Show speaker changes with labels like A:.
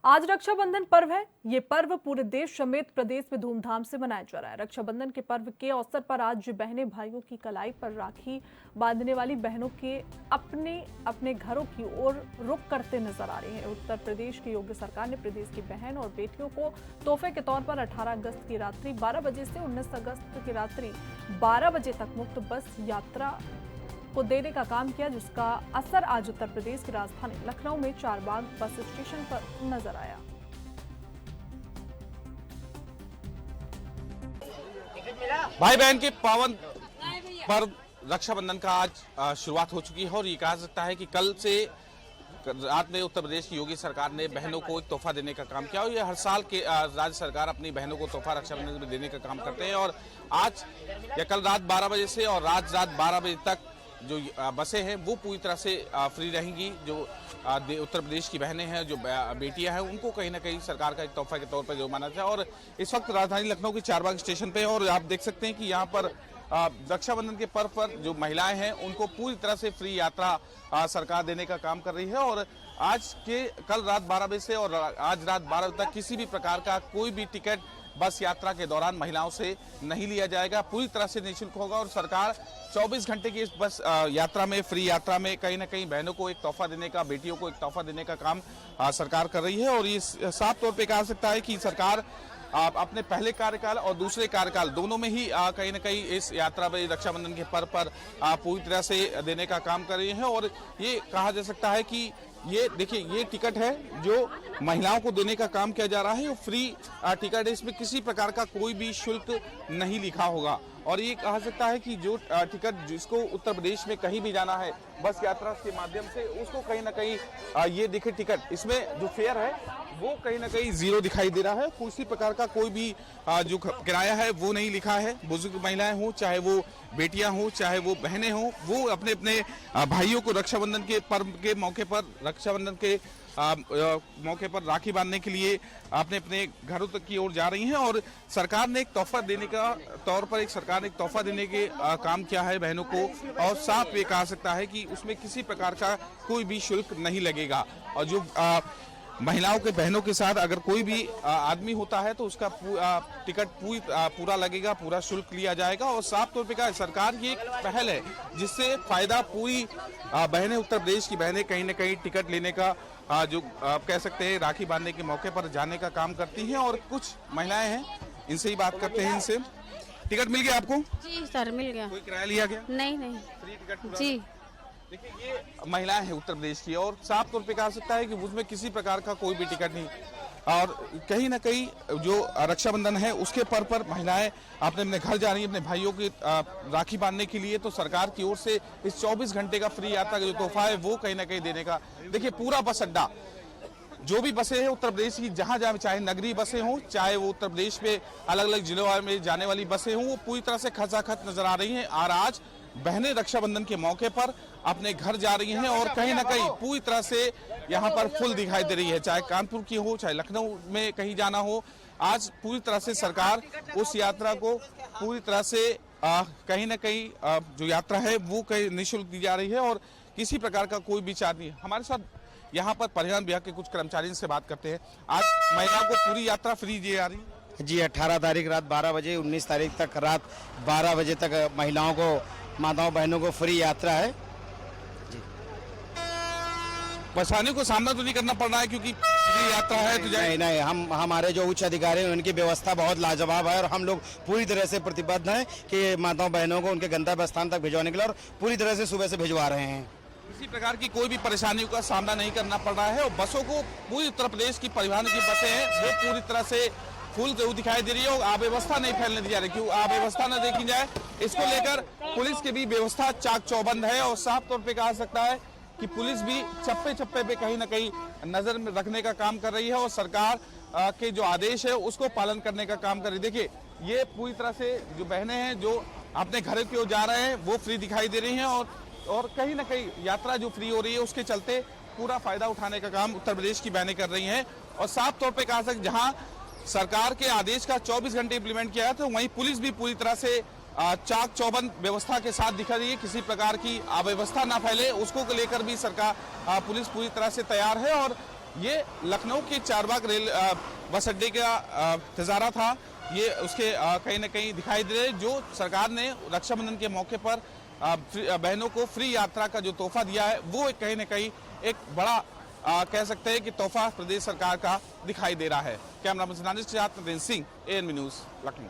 A: आज रक्षाबंधन पर्व है। ये पर्व पूरे देश समेत प्रदेश में धूमधाम से मनाया जा रहा है। रक्षाबंधन के पर्व के अवसर पर आज बहनें भाइयों की कलाई पर राखी बांधने वाली बहनों के अपने अपने घरों की ओर रुख करते नजर आ रही हैं। उत्तर प्रदेश की योगी सरकार ने प्रदेश की बहन और बेटियों को तोहफे के तौर पर 18 अगस्त की रात्रि 12 बजे से 19 अगस्त की रात्रि 12 बजे तक मुफ्त बस यात्रा को देने का काम किया, जिसका असर आज उत्तर प्रदेश की राजधानी लखनऊ में चारबाग बस स्टेशन पर नजर आया।
B: भाई बहन के पावन पर्व रक्षाबंधन का आज शुरुआत हो चुकी है और ये कहा सकता है कि कल से रात में उत्तर प्रदेश की योगी सरकार ने बहनों को एक तोहफा देने का काम किया और ये हर साल के राज्य सरकार अपनी बहनों को तोहफा रक्षाबंधन में देने का काम करते हैं। और आज या कल रात 12 बजे से और आज रात 12 बजे तक जो बसें हैं वो पूरी तरह से फ्री रहेंगी। जो उत्तर प्रदेश की बहनें हैं, जो बेटियां हैं, उनको कहीं ना कहीं सरकार का एक तोहफा के तौर पर जो माना जाए। और इस वक्त राजधानी लखनऊ के चारबाग स्टेशन पे और आप देख सकते हैं कि यहाँ पर रक्षाबंधन के पर्व पर जो महिलाएं हैं उनको पूरी तरह से फ्री यात्रा सरकार देने का काम कर रही है। और आज के कल रात 12 बजे से और आज रात 12 बजे तक किसी भी प्रकार का कोई भी टिकट बस यात्रा के दौरान महिलाओं से नहीं लिया जाएगा, पूरी तरह से निःशुल्क होगा। और सरकार 24 घंटे की इस बस यात्रा में, फ्री यात्रा में कहीं ना कहीं बहनों को एक तोहफा देने का, बेटियों को एक तोहफा देने का काम सरकार कर रही है। और ये साफ तौर पे कहा सकता है कि सरकार अपने पहले कार्यकाल और दूसरे कार्यकाल दोनों में ही कहीं ना कहीं इस यात्रा में रक्षाबंधन के पर्व पर पूरी तरह से देने का काम कर रही है। और ये कहा जा सकता है कि ये देखिए, ये टिकट है जो महिलाओं को देने का काम किया जा रहा है। वो फ्री टिकट है, इसमें किसी प्रकार का कोई भी शुल्क नहीं लिखा होगा। और ये कहा सकता है कि जो टिकट जिसको उत्तर प्रदेश में कहीं भी जाना है बस यात्रा के माध्यम से, उसको कहीं ना कहीं ये दिखे टिकट, इसमें जो फेयर है वो कहीं ना कहीं जीरो दिखाई दे रहा है। किसी प्रकार का कोई भी जो किराया है वो नहीं लिखा है। बुजुर्ग महिलाएं हों, चाहे वो बेटियां हों, चाहे वो बहनें हों, वो अपने अपने भाइयों को रक्षाबंधन के पर्व के मौके पर, रक्षाबंधन के मौके पर राखी बांधने के लिए अपने अपने घरों तक की ओर जा रही हैं। और सरकार ने एक तोहफा देने का तौर पर सरकार ने एक तोहफा देने के काम किया है बहनों को। और साफ ये कहा सकता है कि उसमें किसी प्रकार का कोई भी शुल्क नहीं लगेगा। और जो महिलाओं के बहनों के साथ अगर कोई भी आदमी होता है तो उसका टिकट पूरा लगेगा, पूरा शुल्क लिया जाएगा। और साफ तौर पे कहा सरकार की एक पहल है जिससे फायदा पूरी बहनें, उत्तर प्रदेश की बहनें कहीं ना कहीं टिकट लेने का जो आप कह सकते हैं राखी बांधने के मौके पर जाने का काम करती हैं। और कुछ महिलाएं हैं, इनसे ही बात करते हैं। इनसे टिकट मिल गया आपको?
C: जी सर, मिल गया।
B: कोई किराया लिया गया?
C: नहीं,
B: फ्री टिकट
C: जी।
B: देखिए, ये महिलाएं हैं उत्तर प्रदेश की और साफ तौर पे कहा सकता है कि उसमें किसी प्रकार का कोई भी टिकट नहीं। और कहीं ना कहीं जो रक्षाबंधन है उसके पर्व पर महिलाएं अपने अपने घर जा रही हैं अपने भाइयों की राखी बांधने के लिए। तो सरकार की ओर से इस 24 घंटे का फ्री यात्रा का जो तोहफा है वो कहीं ना कहीं देने का, देखिए पूरा बस अड्डा, जो भी बसें हैं उत्तर प्रदेश की, जहां जहां चाहे नगरीय बसें हों, चाहे वो उत्तर प्रदेश में अलग अलग जिलों में जाने वाली बसें हों, वो पूरी तरह से खचाखच नजर आ रही हैं। और आज बहनें रक्षाबंधन के मौके पर अपने घर जा रही हैं और कहीं ना कहीं पूरी तरह से यहाँ पर फुल दिखाई दे रही है, चाहे कानपुर की हो, चाहे लखनऊ में कहीं जाना हो। आज पूरी तरह से सरकार उस यात्रा को पूरी तरह से कहीं ना कहीं जो यात्रा है वो कहीं निःशुल्क दी जा रही है और किसी प्रकार का कोई भी चार्ज नहीं। हमारे साथ यहाँ पर परिवहन विभाग के कुछ कर्मचारियों से बात करते हैं। आज महिलाओं को पूरी यात्रा फ्री दी जा रही है
D: जी। 18 तारीख रात 12 बजे, 19 तारीख तक रात 12 बजे तक महिलाओं को, माताओं बहनों को फ्री यात्रा है जी।
B: परेशानियों को सामना तो नहीं करना पड़ रहा है क्योंकि यात्रा है तो
D: नहीं, हम हमारे जो उच्च अधिकारी हैं उनकी व्यवस्था बहुत लाजवाब है और हम लोग पूरी तरह से प्रतिबद्ध हैं कि माताओं बहनों को उनके गंतव्य स्थान तक भिजवाने के लिए, और पूरी तरह से सुबह से भिजवा रहे हैं।
B: किसी प्रकार की कोई भी परेशानियों का सामना नहीं करना पड़ रहा है। और बसों को, पूरी उत्तर प्रदेश की परिवहन की बसें हैं वो पूरी तरह से फुल दिखाई दे रही है। अव्यवस्था नहीं फैलने दी जा रही, क्यों अव्यवस्था न देखी जाए इसको लेकर पुलिस की भी व्यवस्था चाक चौबंद है। और साफ तौर पे कहा सकता है कि पुलिस भी चप्पे चप्पे पे कहीं ना कहीं नजर में रखने का काम कर रही है और सरकार के जो आदेश है उसको पालन करने का काम कर रही है। देखिए, ये पूरी तरह से जो बहनें हैं जो अपने घर की ओर जा रहे हैं वो फ्री दिखाई दे रही हैं और कहीं ना कहीं यात्रा जो फ्री हो रही है उसके चलते पूरा फायदा उठाने का काम उत्तर प्रदेश की बहनें कर रही हैं। और साफ तौर पे कहा सकते जहां सरकार के आदेश का 24 घंटे इंप्लीमेंट किया है तो वहीं पुलिस भी पूरी तरह से चाक चौबंद व्यवस्था के साथ दिखा रही है। किसी प्रकार की अव्यवस्था ना फैले उसको लेकर भी सरकार, पुलिस पूरी तरह से तैयार है। और ये लखनऊ के चारबाग रेल बस अड्डे का नजारा था। ये उसके कहीं ना कहीं दिखाई दे रहे जो सरकार ने रक्षाबंधन के मौके पर बहनों को फ्री यात्रा का जो तोहफा दिया है वो कहीं ना कहीं एक बड़ा कह सकते हैं कि तोहफा प्रदेश सरकार का दिखाई दे रहा है। कैमरा पर्सन के साथ नरेंद्र सिंह, ANB न्यूज, लखनऊ।